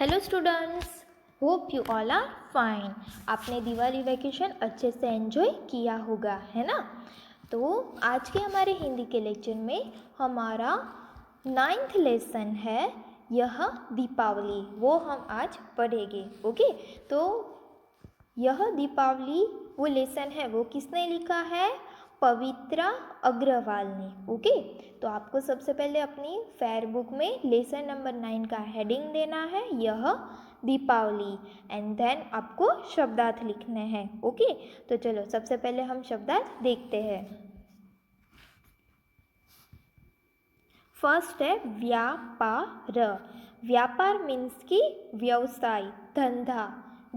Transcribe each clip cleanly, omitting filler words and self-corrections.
Hello students, hope you all are fine. आपने Diwali vacation अच्छे से एंजॉय किया होगा, है ना। तो आज के हमारे हिंदी के लेक्चर में हमारा 9th लेसन है यह दीपावली, वो हम आज पढ़ेंगे। ओके, तो यह दीपावली वो लेसन है वो किसने लिखा है? पवित्रा अग्रवाल ने। ओके, तो आपको सबसे पहले अपनी फेयर बुक में लेसन नंबर 9 का हेडिंग देना है यह दीपावली, एंड देन आपको शब्दार्थ लिखने हैं। ओके, तो चलो सबसे पहले हम शब्दार्थ देखते हैं। फर्स्ट है व्यापार। व्यापार मीन्स की व्यवसाय, धंधा,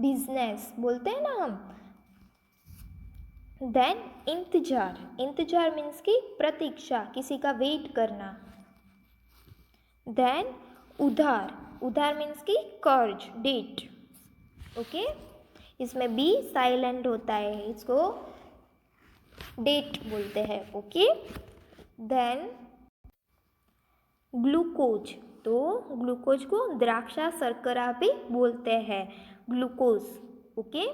बिजनेस बोलते हैं ना हम। देन इंतजार, इंतजार मीन्स की प्रतीक्षा, किसी का वेट करना। देन उधार, उधार मीन्स की कर्ज, डेट। ओके, इसमें बी साइलेंट होता है, इसको डेट बोलते हैं। ओके, देन ग्लूकोज, तो ग्लूकोज को द्राक्षा शर्करा भी बोलते हैं, ग्लूकोज। ओके,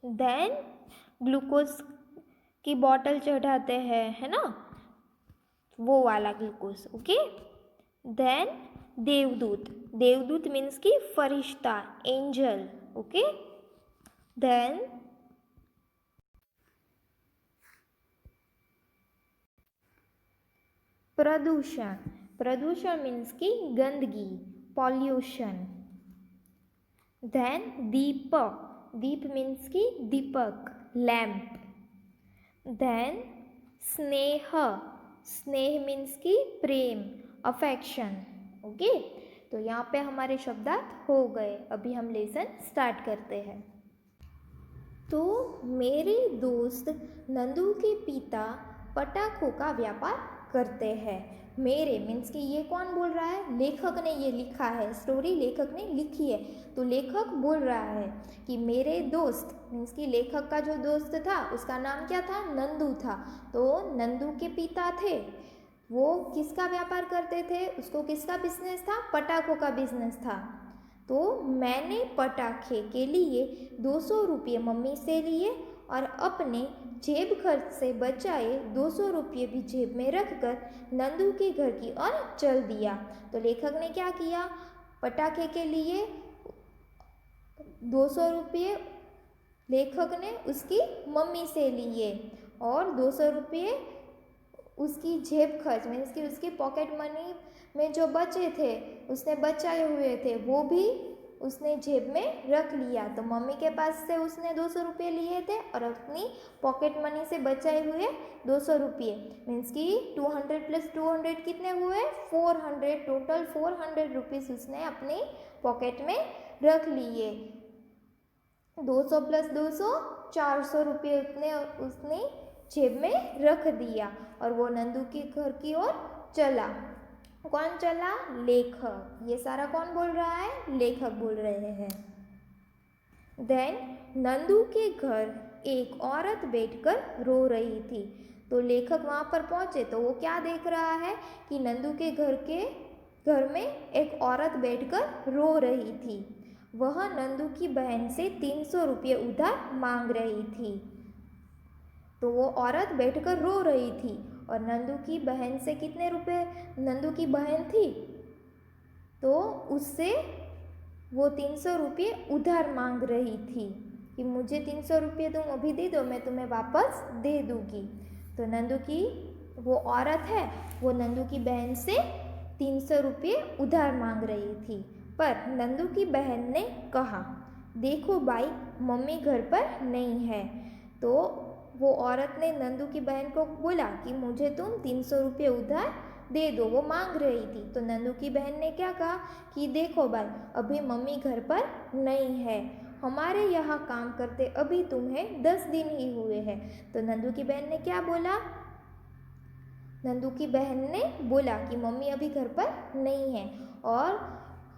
देन ग्लूकोज की बॉटल चढ़ाते हैं, है ना, वो वाला ग्लूकोज। ओके, देन देवदूत, देवदूत मीन्स की फरिश्ता, एंजल। ओके, देन प्रदूषण, प्रदूषण मीन्स की गंदगी, पॉल्यूशन। देन दीपक, दीप मीन्स की दीपक, लैम्प। देन स्नेह, स्नेह मीन्स की प्रेम, अफेक्शन। ओके, तो यहाँ पे हमारे शब्दार्थ हो गए। अभी हम लेसन स्टार्ट करते हैं। तो मेरे दोस्त नंदू के पिता पटाखों का व्यापार करते हैं। मेरे मीन्स कि ये कौन बोल रहा है? लेखक ने ये लिखा है, स्टोरी लेखक ने लिखी है। तो लेखक बोल रहा है कि मेरे दोस्त मीन्स कि लेखक का जो दोस्त था उसका नाम क्या था? नंदू था। तो नंदू के पिता थे, वो किसका व्यापार करते थे? उसको किसका बिजनेस था? पटाखों का बिजनेस था। तो मैंने पटाखे के लिए 200 रुपये मम्मी से लिए और अपने जेब खर्च से बचाए 200 रुपये भी जेब में रखकर नंदू के घर की ओर चल दिया। तो लेखक ने क्या किया? पटाखे के लिए 200 रुपये लेखक ने उसकी मम्मी से लिए और 200 रुपये उसकी जेब खर्च मीन्स कि उसकी पॉकेट मनी में जो बचे थे, उसने बचाए हुए थे, वो भी उसने जेब में रख लिया। तो मम्मी के पास से उसने 200 रुपये लिए थे और अपनी पॉकेट मनी से बचाए हुए 200 रुपये मीन्स कि 200 + 200 कितने हुए? 400, टोटल 400 रुपीज़ उसने अपनी पॉकेट में रख लिए। 200 + 200 400 रुपये उतने उसने जेब में रख दिया और वो नंदू के घर की ओर चला। कौन चला? लेखक। ये सारा कौन बोल रहा है? लेखक बोल रहे हैं। देन नंदू के घर एक औरत बैठकर रो रही थी। तो लेखक वहाँ पर पहुँचे तो वो क्या देख रहा है कि नंदू के घर में एक औरत बैठकर रो रही थी। वह नंदू की बहन से 300 रुपये उधार मांग रही थी। तो वो औरत बैठकर रो रही थी और नंदू की बहन से कितने रुपए? नंदू की बहन थी तो उससे वो 300 रुपये उधार मांग रही थी कि मुझे 300 रुपये तुम अभी दे दो, मैं तुम्हें वापस दे दूँगी। तो नंदू की वो औरत है वो नंदू की बहन से 300 रुपये उधार मांग रही थी। पर नंदू की बहन ने कहा, देखो भाई, मम्मी घर पर नहीं है। तो वो औरत ने नंदू की बहन को बोला कि मुझे तुम 300 रुपये उधार दे दो, वो मांग रही थी। तो नंदू की बहन ने क्या कहा कि देखो भाई, अभी मम्मी घर पर नहीं है, हमारे यहाँ काम करते अभी तुम्हें 10 दिन ही हुए हैं। तो नंदू की बहन ने क्या बोला? नंदू की बहन ने बोला कि मम्मी अभी घर पर नहीं है और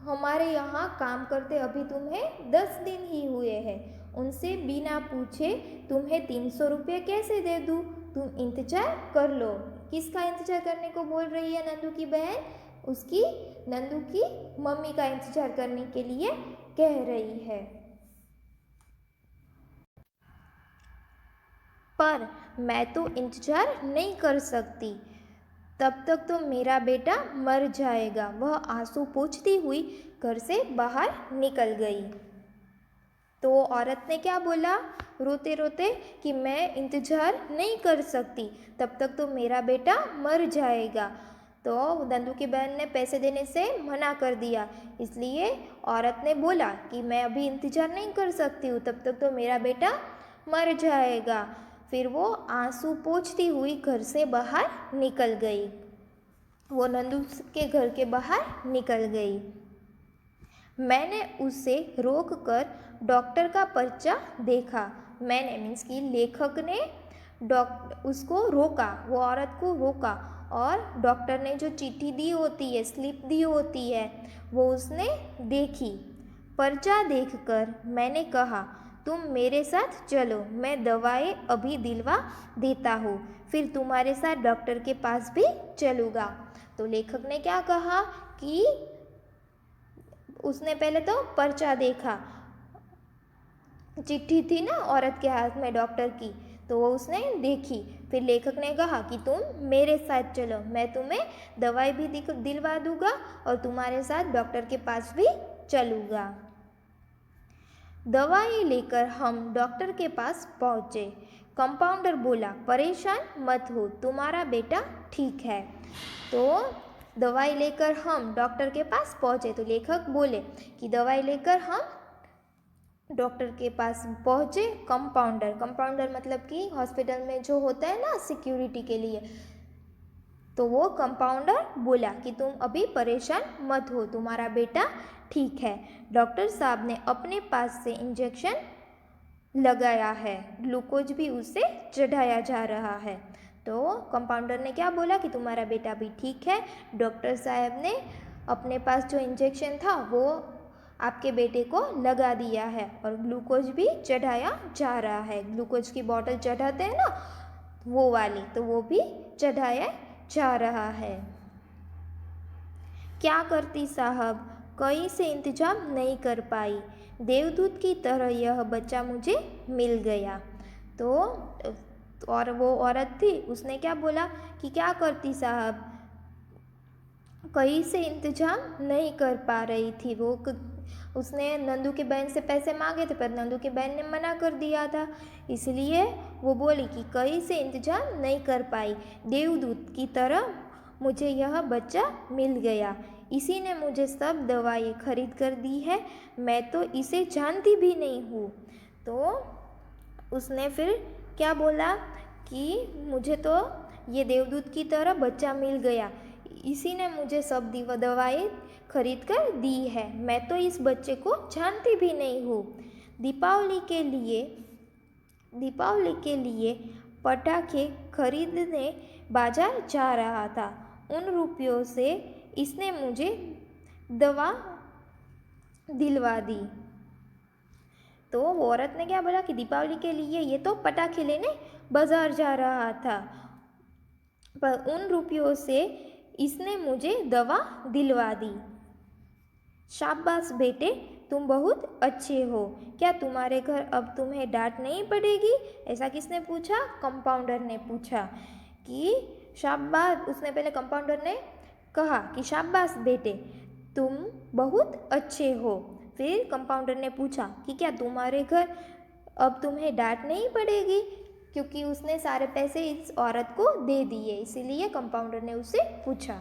हमारे यहाँ काम करते अभी तुम्हें 10 दिन ही हुए हैं, उनसे बिना पूछे तुम्हें 300 रुपये कैसे दे दूँ? तुम इंतज़ार कर लो। किसका इंतज़ार करने को बोल रही है नंदू की बहन? उसकी नंदू की मम्मी का इंतज़ार करने के लिए कह रही है। पर मैं तो इंतज़ार नहीं कर सकती, तब तक तो मेरा बेटा मर जाएगा। वह आंसू पोंछती हुई घर से बाहर निकल गई। तो औरत ने क्या बोला रोते रोते कि मैं इंतज़ार नहीं कर सकती, तब तक तो मेरा बेटा मर जाएगा। तो नंदू की बहन ने पैसे देने से मना कर दिया, इसलिए औरत ने बोला कि मैं अभी इंतज़ार नहीं कर सकती हूँ, तब तक तो मेरा बेटा मर जाएगा। फिर वो आंसू पोंछती हुई घर से बाहर निकल गई। वो नंदू के घर के बाहर निकल गई। मैंने उसे रोक कर डॉक्टर का पर्चा देखा। मैंने मीन्स कि लेखक ने उसको रोका, वो औरत को रोका, और डॉक्टर ने जो चिट्ठी दी होती है, स्लिप दी होती है, वो उसने देखी। पर्चा देखकर मैंने कहा, तुम मेरे साथ चलो, मैं दवाएं अभी दिलवा देता हूँ, फिर तुम्हारे साथ डॉक्टर के पास भी चलूँगा। तो लेखक ने क्या कहा कि उसने पहले तो पर्चा देखा, चिट्ठी थी ना औरत के हाथ में डॉक्टर की, तो वो उसने देखी। फिर लेखक ने कहा कि तुम मेरे साथ चलो, मैं तुम्हें दवाई भी दिलवा दूंगा और तुम्हारे साथ डॉक्टर के पास भी चलूँगा। दवाई लेकर हम डॉक्टर के पास पहुँचे। कंपाउंडर बोला, परेशान मत हो, तुम्हारा बेटा ठीक है। तो दवाई लेकर हम डॉक्टर के पास पहुँचे। तो लेखक बोले कि दवाई लेकर हम डॉक्टर के पास पहुँचे। कंपाउंडर मतलब कि हॉस्पिटल में जो होता है ना सिक्योरिटी के लिए, तो वो कंपाउंडर बोला कि तुम अभी परेशान मत हो, तुम्हारा बेटा ठीक है। डॉक्टर साहब ने अपने पास से इंजेक्शन लगाया है, ग्लूकोज भी उसे चढ़ाया जा रहा है। तो कंपाउंडर ने क्या बोला कि तुम्हारा बेटा भी ठीक है। डॉक्टर साहब ने अपने पास जो इंजेक्शन था वो आपके बेटे को लगा दिया है और ग्लूकोज भी चढ़ाया जा रहा है। ग्लूकोज की बोतल चढ़ाते हैं ना वो वाली, तो वो भी चढ़ाया जा रहा है। क्या करती साहब, कहीं से इंतजाम नहीं कर पाई, देवदूत की तरह यह बच्चा मुझे मिल गया। तो और वो औरत थी, उसने क्या बोला कि क्या करती साहब, कहीं से इंतजाम नहीं कर पा रही थी। वो उसने नंदू की बहन से पैसे मांगे थे, पर नंदू की बहन ने मना कर दिया था, इसलिए वो बोली कि कहीं से इंतजाम नहीं कर पाई, देवदूत की तरह मुझे यह बच्चा मिल गया, इसी ने मुझे सब दवाई खरीद कर दी है, मैं तो इसे जानती भी नहीं हूँ। तो उसने फिर क्या बोला कि मुझे तो ये देवदूत की तरह बच्चा मिल गया, इसी ने मुझे सब दवाई खरीद कर दी है, मैं तो इस बच्चे को जानती भी नहीं हूँ। दीपावली के लिए पटाखे खरीदने बाजार जा रहा था, उन रुपयों से इसने मुझे दवा दिलवा दी। तो वो औरत ने क्या बोला कि दीपावली के लिए ये तो पटाखे लेने बाजार जा रहा था, पर उन रुपयों से इसने मुझे दवा दिलवा दी। शाबाश बेटे, तुम बहुत अच्छे हो, क्या तुम्हारे घर अब तुम्हें डांट नहीं पड़ेगी? ऐसा किसने पूछा? कंपाउंडर ने पूछा कि शाबाश। उसने पहले कंपाउंडर ने कहा कि शाबाश बेटे, तुम बहुत अच्छे हो। फिर कंपाउंडर ने पूछा कि क्या तुम्हारे घर अब तुम्हें डांट नहीं पड़ेगी? क्योंकि उसने सारे पैसे इस औरत को दे दिए, इसीलिए कंपाउंडर ने उससे पूछा।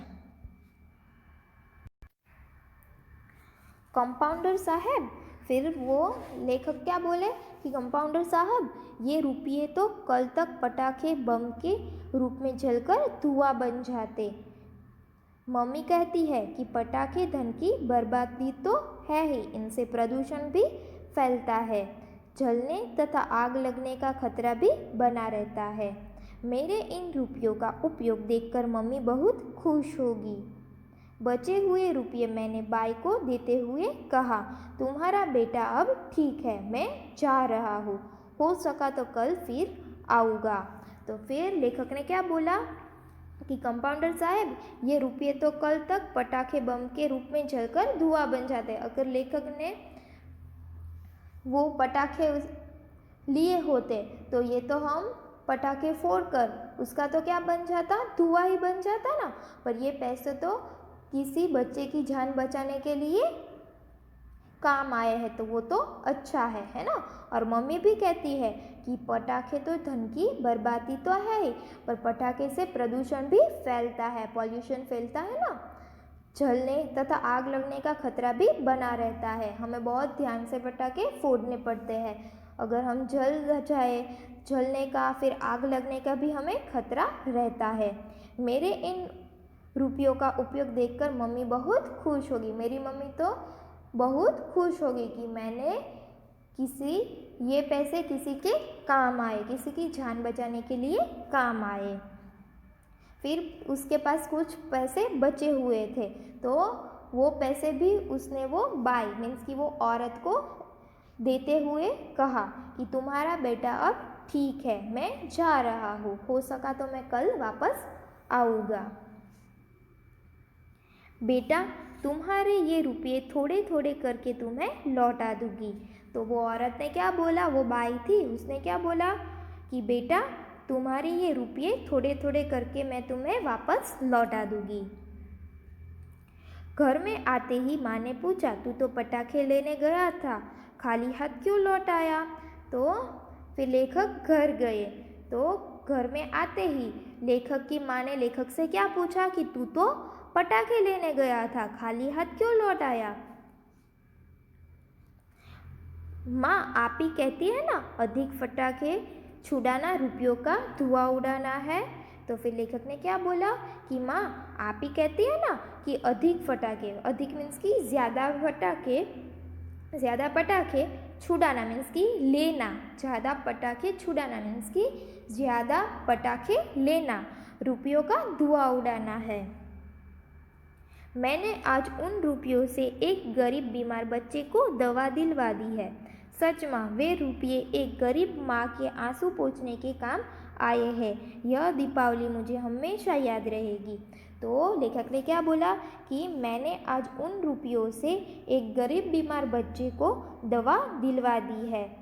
कंपाउंडर साहब, फिर वो लेखक क्या बोले कि कंपाउंडर साहब, ये रुपये तो कल तक पटाखे बम के रूप में जलकर धुआं बन जाते। मम्मी कहती है कि पटाखे धन की बर्बादी तो है ही, इनसे प्रदूषण भी फैलता है, जलने तथा आग लगने का खतरा भी बना रहता है। मेरे इन रुपयों का उपयोग देखकर मम्मी बहुत खुश होगी। बचे हुए रुपये मैंने बाई को देते हुए कहा, तुम्हारा बेटा अब ठीक है, मैं जा रहा हूँ, हो सका तो कल फिर आऊँगा। तो फिर लेखक ने क्या बोला कि कंपाउंडर साहब, ये रुपये तो कल तक पटाखे बम के रूप में जलकर धुआं बन जाते। अगर लेखक ने वो पटाखे लिए होते तो ये तो हम पटाखे फोड़कर उसका तो क्या बन जाता, धुआं ही बन जाता ना। पर ये पैसे तो किसी बच्चे की जान बचाने के लिए काम आए हैं, तो वो तो अच्छा है ना। और मम्मी भी कहती है कि पटाखे तो धन की बर्बादी तो है ही, पर पटाखे से प्रदूषण भी फैलता है, पॉल्यूशन फैलता है ना। जलने तथा आग लगने का खतरा भी बना रहता है। हमें बहुत ध्यान से पटाखे फोड़ने पड़ते हैं। अगर हम जल जाए, जलने का फिर आग लगने का भी हमें खतरा रहता है। मेरे इन रुपयों का उपयोग देखकर मम्मी बहुत खुश होगी। मेरी मम्मी तो बहुत खुश होगी कि मैंने ये पैसे किसी के काम आए, किसी की जान बचाने के लिए काम आए। फिर उसके पास कुछ पैसे बचे हुए थे, तो वो पैसे भी उसने वो बाई मीन्स कि वो औरत को देते हुए कहा कि तुम्हारा बेटा अब ठीक है, मैं जा रहा हूँ, हो सका तो मैं कल वापस आऊँगा। बेटा, तुम्हारे ये रुपये थोड़े थोड़े करके तुम्हें लौटा दूँगी। तो वो औरत ने क्या बोला, वो बाई थी, उसने क्या बोला कि बेटा, तुम्हारे ये रुपये थोड़े थोड़े करके मैं तुम्हें वापस लौटा दूँगी। घर में आते ही माँ ने पूछा, तू तो पटाखे लेने गया था, खाली हाथ क्यों लौट आया? तो फिर लेखक घर गए, तो घर में आते ही लेखक की माँ ने लेखक से क्या पूछा कि तू तो पटाखे लेने गया था, खाली हाथ क्यों लौट आया? माँ आप ही कहती है ना, अधिक पटाखे छुड़ाना रुपयों का धुआं उड़ाना है। तो फिर लेखक ने क्या बोला कि माँ आप ही कहती है ना कि अधिक पटाखे, अधिक मीन्स कि ज़्यादा पटाखे छुड़ाना मीन्स कि लेना, ज़्यादा पटाखे छुड़ाना मीन्स कि ज़्यादा पटाखे लेना रुपयों का धुआं उड़ाना है। मैंने आज उन रुपयों से एक गरीब बीमार बच्चे को दवा दिलवा दी है। सच माँ, वे रुपये एक गरीब माँ के आंसू पोंछने के काम आए हैं। यह दीपावली मुझे हमेशा याद रहेगी। तो लेखक ने क्या बोला कि मैंने आज उन रुपयों से एक गरीब बीमार बच्चे को दवा दिलवा दी है।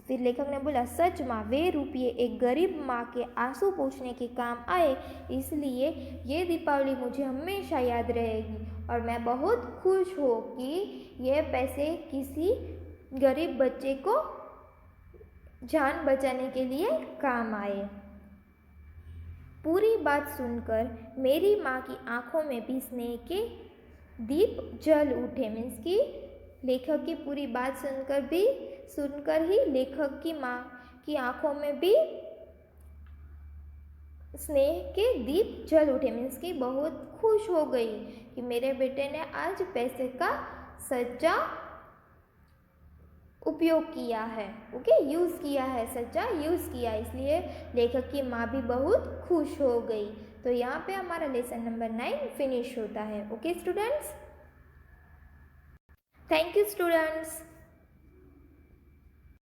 फिर लेखक ने बोला, सच माँ, वे रुपये एक गरीब माँ के आंसू पोंछने के काम आए, इसलिए ये दीपावली मुझे हमेशा याद रहेगी और मैं बहुत खुश हूँ कि ये पैसे किसी गरीब बच्चे को जान बचाने के लिए काम आए। पूरी बात सुनकर मेरी माँ की आंखों में भी स्नेह के दीप जल उठे। मीन्स कि लेखक की पूरी बात सुनकर ही लेखक की माँ की आंखों में भी स्नेह के दीप जल उठे। मीन्स कि बहुत खुश हो गई कि मेरे बेटे ने आज पैसे का सच्चा उपयोग किया है, यूज़ किया है, सच्चा यूज़ किया, इसलिए लेखक की माँ भी बहुत खुश हो गई। तो यहाँ पे हमारा लेसन नंबर 9 फिनिश होता है। Okay students, thank you students.